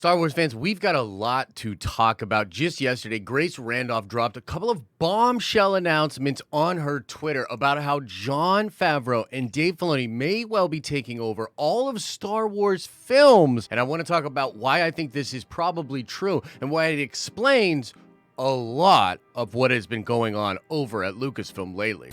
Star Wars fans, we've got a lot to talk about. Just yesterday, Grace Randolph dropped a couple of bombshell announcements on her Twitter about how Jon Favreau and Dave Filoni may well be taking over all of Star Wars films. And I want to talk about why I think this is probably true and why it explains a lot of what has been going on over at Lucasfilm lately.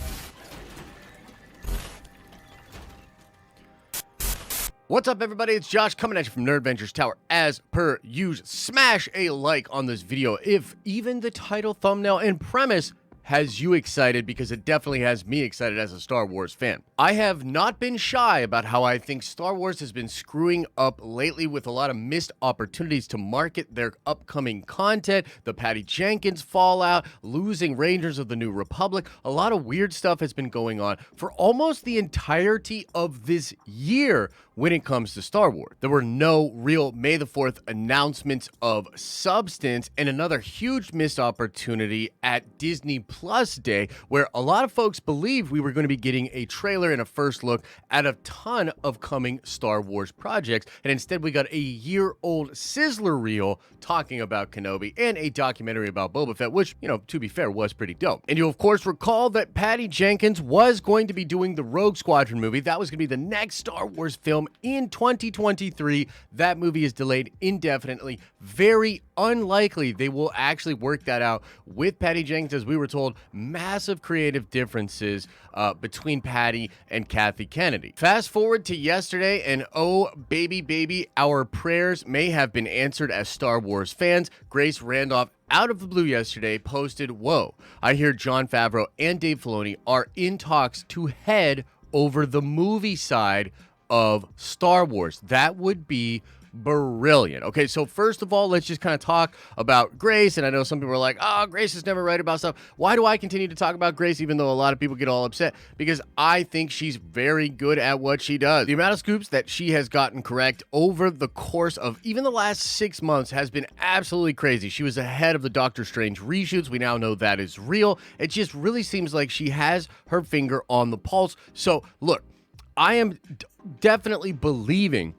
What's up, everybody? It's Josh coming at you from Nerd Ventures Tower. As per usual, smash a like on this video if even the title, thumbnail, and premise has you excited, because it definitely has me excited as a Star Wars fan. I have not been shy about how I think Star Wars has been screwing up lately with a lot of missed opportunities to market their upcoming content, the Patty Jenkins fallout, losing Rangers of the New Republic. A lot of weird stuff has been going on for almost the entirety of this year when it comes to Star Wars. There were no real May the 4th announcements of substance, and another huge missed opportunity at Disney Plus Day, where a lot of folks believed we were going to be getting a trailer and a first look at a ton of coming Star Wars projects, and instead we got a year-old sizzler reel talking about Kenobi and a documentary about Boba Fett, which, to be fair, was pretty dope. And you'll of course recall that Patty Jenkins was going to be doing the Rogue Squadron movie. That was going to be the next Star Wars film in 2023. That movie is delayed indefinitely. Very unlikely they will actually work that out with Patty Jenkins. As we were told, massive creative differences between Patty and Kathleen Kennedy. Fast forward to yesterday, and oh baby, our prayers may have been answered as Star Wars fans. Grace Randolph, out of the blue yesterday, posted, "Whoa, I hear Jon Favreau and Dave Filoni are in talks to head over the movie side of Star Wars." That would be brilliant. Okay, so first of all, let's just kind of talk about Grace. And I know some people are like, oh, Grace is never right about stuff. Why do I continue to talk about Grace, even though a lot of people get all upset? Because I think she's very good at what she does. The amount of scoops that she has gotten correct over the course of even the last 6 months has been absolutely crazy. She was ahead of the Doctor Strange reshoots. We now know that is real. It just really seems like she has her finger on the pulse. So look, I am definitely believing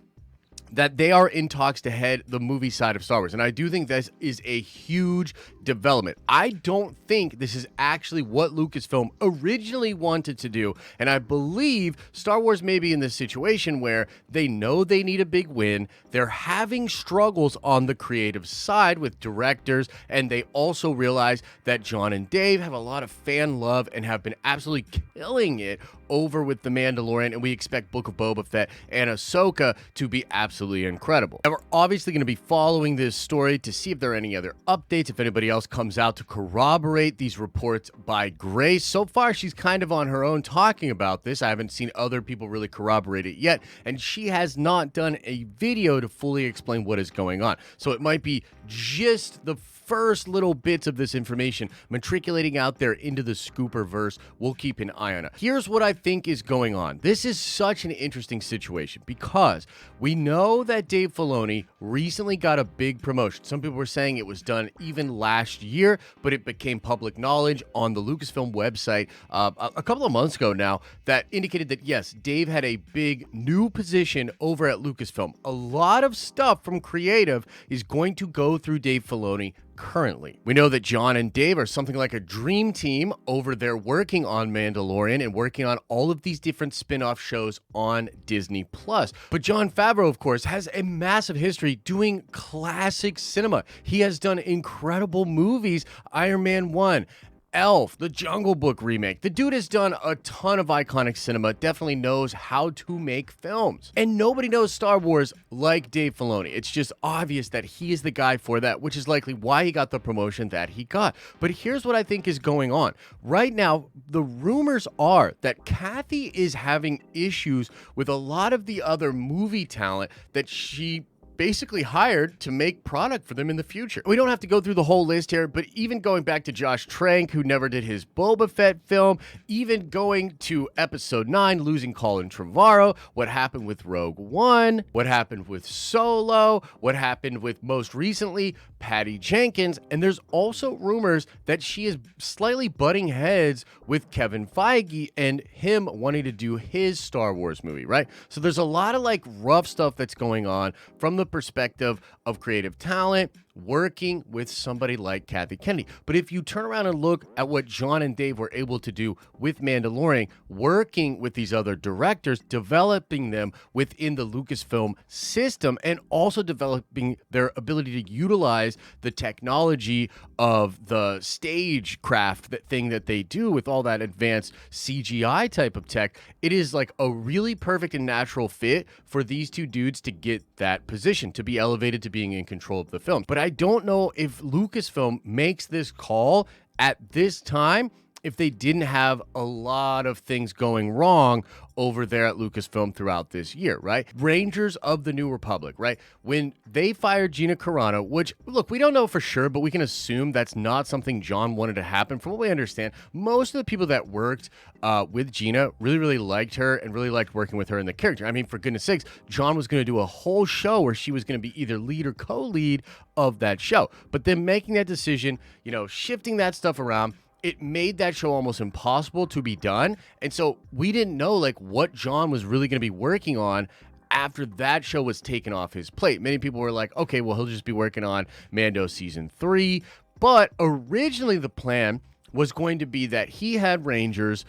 that they are in talks to head the movie side of Star Wars. And I do think this is a huge development. I don't think this is actually what Lucasfilm originally wanted to do. And I believe Star Wars may be in this situation where they know they need a big win. They're having struggles on the creative side with directors. And they also realize that Jon and Dave have a lot of fan love and have been absolutely killing it over with The Mandalorian, and we expect Book of Boba Fett and Ahsoka to be absolutely incredible. And we're obviously going to be following this story to see if there are any other updates, if anybody else comes out to corroborate these reports by Grace. So far, she's kind of on her own talking about this. I haven't seen other people really corroborate it yet, and she has not done a video to fully explain what is going on. So it might be just the first little bits of this information matriculating out there into the Scooperverse. We'll keep an eye on it. Here's what I think is going on. This is such an interesting situation because we know that Dave Filoni recently got a big promotion. Some people were saying it was done even last year, but it became public knowledge on the Lucasfilm website a couple of months ago now that indicated that, yes, Dave had a big new position over at Lucasfilm. A lot of stuff from creative is going to go through Dave Filoni currently. We know that Jon and Dave are something like a dream team over there working on Mandalorian and working on all of these different spin-off shows on Disney Plus. But Jon Favreau, of course, has a massive history doing classic cinema. He has done incredible movies, Iron Man 1, Elf, the Jungle Book remake. The dude has done a ton of iconic cinema, definitely knows how to make films. And nobody knows Star Wars like Dave Filoni. It's just obvious that he is the guy for that, which is likely why he got the promotion that he got. But here's what I think is going on. Right now, the rumors are that Kathy is having issues with a lot of the other movie talent that she basically hired to make product for them in the future. We don't have to go through the whole list here, but even going back to Josh Trank, who never did his Boba Fett film, even going to episode 9, losing Colin Trevorrow, what happened with Rogue One, what happened with Solo, what happened with most recently Patty Jenkins, and there's also rumors that she is slightly butting heads with Kevin Feige and him wanting to do his Star Wars movie, right? So there's a lot of like rough stuff that's going on from the perspective of creative talent working with somebody like Kathleen Kennedy. But if you turn around and look at what Jon and Dave were able to do with Mandalorian, working with these other directors, developing them within the Lucasfilm system, and also developing their ability to utilize the technology of the stagecraft, that thing that they do with all that advanced CGI type of tech, it is like a really perfect and natural fit for these two dudes to get that position, to be elevated to being in control of the film. But I don't know if Lucasfilm makes this call at this time if they didn't have a lot of things going wrong over there at Lucasfilm throughout this year, right? Rangers of the New Republic, right? When they fired Gina Carano, which, look, we don't know for sure, but we can assume that's not something Jon wanted to happen. From what we understand, most of the people that worked with Gina really liked her and really liked working with her in the character. I mean, for goodness sakes, Jon was going to do a whole show where she was going to be either lead or co-lead of that show. But then making that decision, shifting that stuff around, it made that show almost impossible to be done. And so we didn't know what Jon was really going to be working on after that show was taken off his plate. Many people were like, okay, well, he'll just be working on Mando season 3. But originally the plan was going to be that he had Rangers,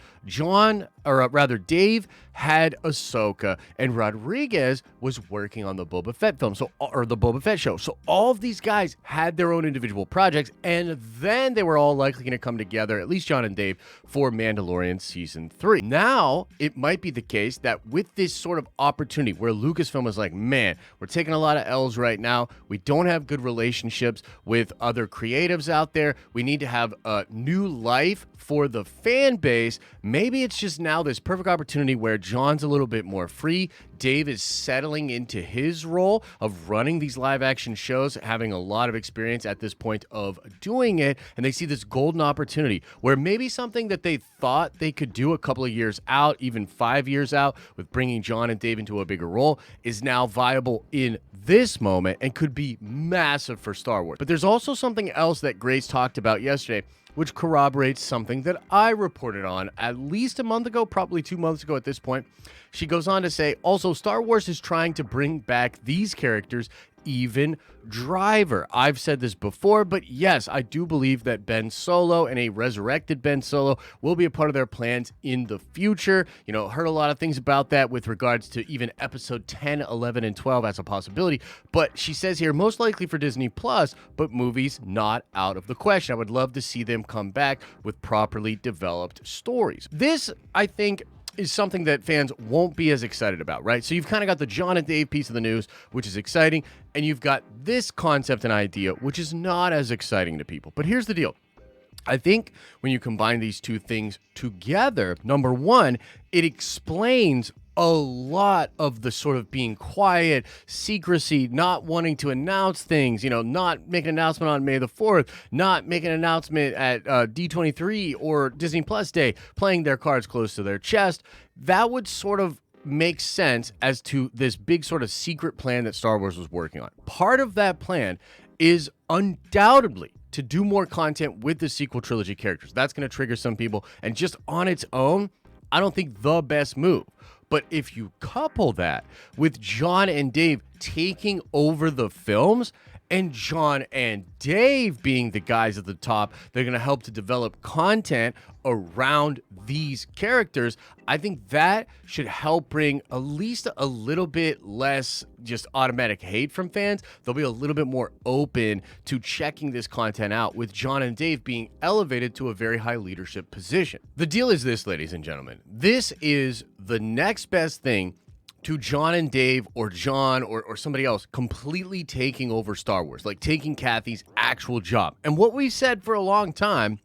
Dave had Ahsoka, and Rodriguez was working on the Boba Fett film, or the Boba Fett show. So all of these guys had their own individual projects, and then they were all likely going to come together, at least Jon and Dave, for Mandalorian season 3. Now, it might be the case that with this sort of opportunity where Lucasfilm is like, man, we're taking a lot of L's right now. We don't have good relationships with other creatives out there. We need to have a new life for the fan base. Maybe it's just now this perfect opportunity where Jon's a little bit more free. Dave is settling into his role of running these live action shows, having a lot of experience at this point of doing it. And they see this golden opportunity where maybe something that they thought they could do a couple of years out, even 5 years out, with bringing Jon and Dave into a bigger role, is now viable in this moment and could be massive for Star Wars. But there's also something else that Grace talked about yesterday, which corroborates something that I reported on at least a month ago, probably 2 months ago at this point. She goes on to say, also, Star Wars is trying to bring back these characters, even Driver. I've said this before, but yes, I do believe that Ben Solo and a resurrected Ben Solo will be a part of their plans in the future. Heard a lot of things about that with regards to even episode 10, 11, and 12 as a possibility. But she says here, most likely for Disney Plus, but movies not out of the question. I would love to see them come back with properly developed stories. This, I think, is something that fans won't be as excited about, right? So you've kind of got the Jon and Dave piece of the news, which is exciting, and you've got this concept and idea, which is not as exciting to people. But here's the deal. I think when you combine these two things together, number one, it explains a lot of the sort of being quiet, secrecy, not wanting to announce things, not make an announcement on May the 4th, not make an announcement at D23 or Disney Plus Day, playing their cards close to their chest. That would sort of make sense as to this big sort of secret plan that Star Wars was working on. Part of that plan is undoubtedly to do more content with the sequel trilogy characters. That's going to trigger some people, and just on its own, I don't think the best move. But if you couple that with Jon and Dave taking over the films, and Jon and Dave being the guys at the top, they're going to help to develop content around these characters, I think that should help bring at least a little bit less just automatic hate from fans. They'll be a little bit more open to checking this content out, with Jon and Dave being elevated to a very high leadership position. The deal is this, ladies and gentlemen. This is the next best thing to Jon and Dave, or Jon or somebody else completely taking over Star Wars, like taking Kathy's actual job. And what we've said for a long time,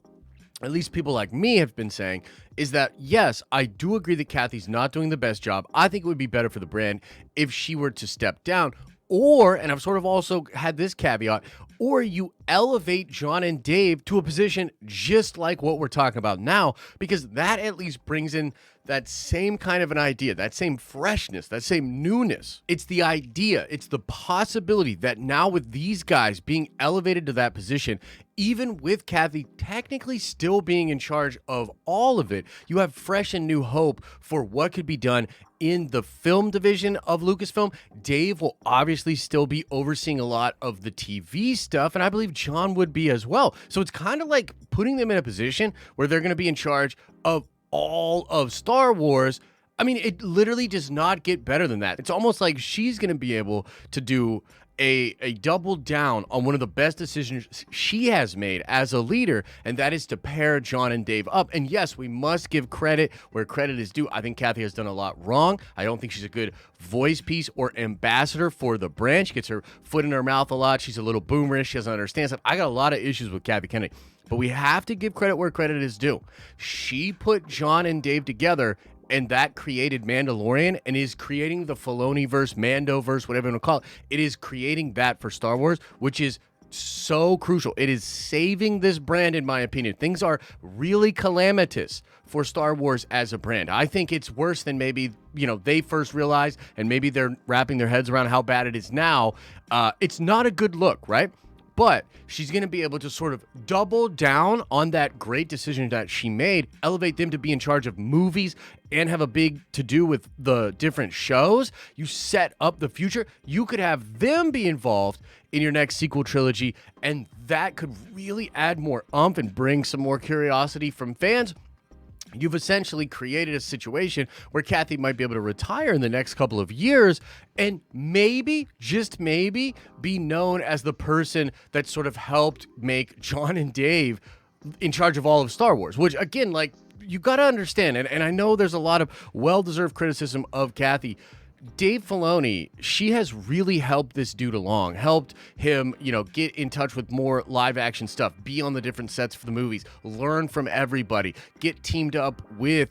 at least people like me have been saying, is that, yes, I do agree that Kathy's not doing the best job. I think it would be better for the brand if she were to step down. Or, and I've sort of also had this caveat, or you elevate Jon and Dave to a position just like what we're talking about now, because that at least brings in that same kind of an idea, that same freshness, that same newness. It's the idea, it's the possibility that now with these guys being elevated to that position, even with Kathy technically still being in charge of all of it, you have fresh and new hope for what could be done in the film division of Lucasfilm. Dave will obviously still be overseeing a lot of the TV stuff, and I believe Jon would be as well. So it's kind of like putting them in a position where they're going to be in charge of all of Star Wars. I mean, it literally does not get better than that. It's almost like she's going to be able to do a double down on one of the best decisions she has made as a leader, and that is to pair Jon and Dave up. And yes, we must give credit where credit is due. I think Kathy has done a lot wrong. I don't think she's a good voice piece or ambassador for the brand. She gets her foot in her mouth a lot. She's a little boomerish. She doesn't understand stuff. I got a lot of issues with Kathy Kennedy, but we have to give credit where credit is due. She put Jon and Dave together, and that created Mandalorian and is creating the Filoni-verse, Mandoverse, whatever you want to call it. It is creating that for Star Wars, which is so crucial. It is saving this brand, in my opinion. Things are really calamitous for Star Wars as a brand. I think it's worse than maybe, they first realized, and maybe they're wrapping their heads around how bad it is now. It's not a good look, right? But she's going to be able to sort of double down on that great decision that she made, elevate them to be in charge of movies and have a big to-do with the different shows. You set up the future. You could have them be involved in your next sequel trilogy, and that could really add more oomph and bring some more curiosity from fans. You've essentially created a situation where Kathy might be able to retire in the next couple of years and maybe, just maybe, be known as the person that sort of helped make Jon and Dave in charge of all of Star Wars, which, again, like, you got to understand, and I know there's a lot of well-deserved criticism of Kathy. Dave Filoni, she has really helped this dude along, helped him, get in touch with more live action stuff, be on the different sets for the movies, learn from everybody, get teamed up with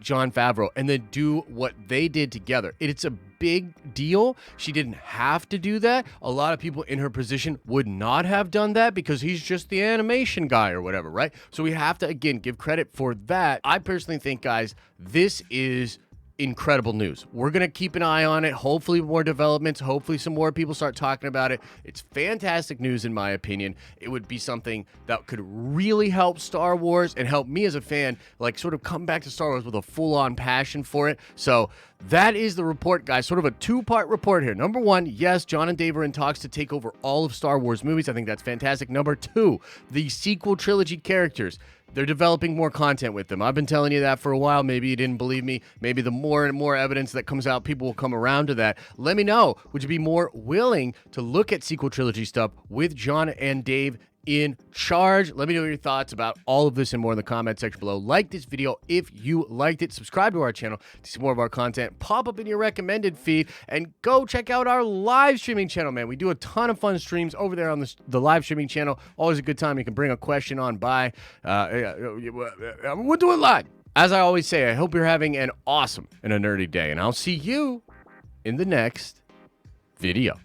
Jon Favreau, and then do what they did together. It's a big deal. She didn't have to do that. A lot of people in her position would not have done that because he's just the animation guy or whatever, right? So we have to, again, give credit for that. I personally think, guys, this is incredible news. We're going to keep an eye on it. Hopefully more developments. Hopefully some more people start talking about it. It's fantastic news, in my opinion. It would be something that could really help Star Wars and help me as a fan, like, sort of come back to Star Wars with a full-on passion for it. So that is the report, guys. Sort of a two-part report here. Number one, yes, Jon and Dave are in talks to take over all of Star Wars movies. I think that's fantastic. Number two, the sequel trilogy characters, they're developing more content with them. I've been telling you that for a while. Maybe you didn't believe me. Maybe the more and more evidence that comes out, people will come around to that. Let me know. Would you be more willing to look at sequel trilogy stuff with Jon and Dave in charge? Let me know your thoughts about all of this and more in the comment section below. Like this video if you liked it. Subscribe to our channel to see more of our content pop up in your recommended feed, and go check out our live streaming channel, man. We do a ton of fun streams over there on the live streaming channel. Always a good time. You can bring a question on by. We'll do it live. As I always say, I hope you're having an awesome and a nerdy day, and I'll see you in the next video.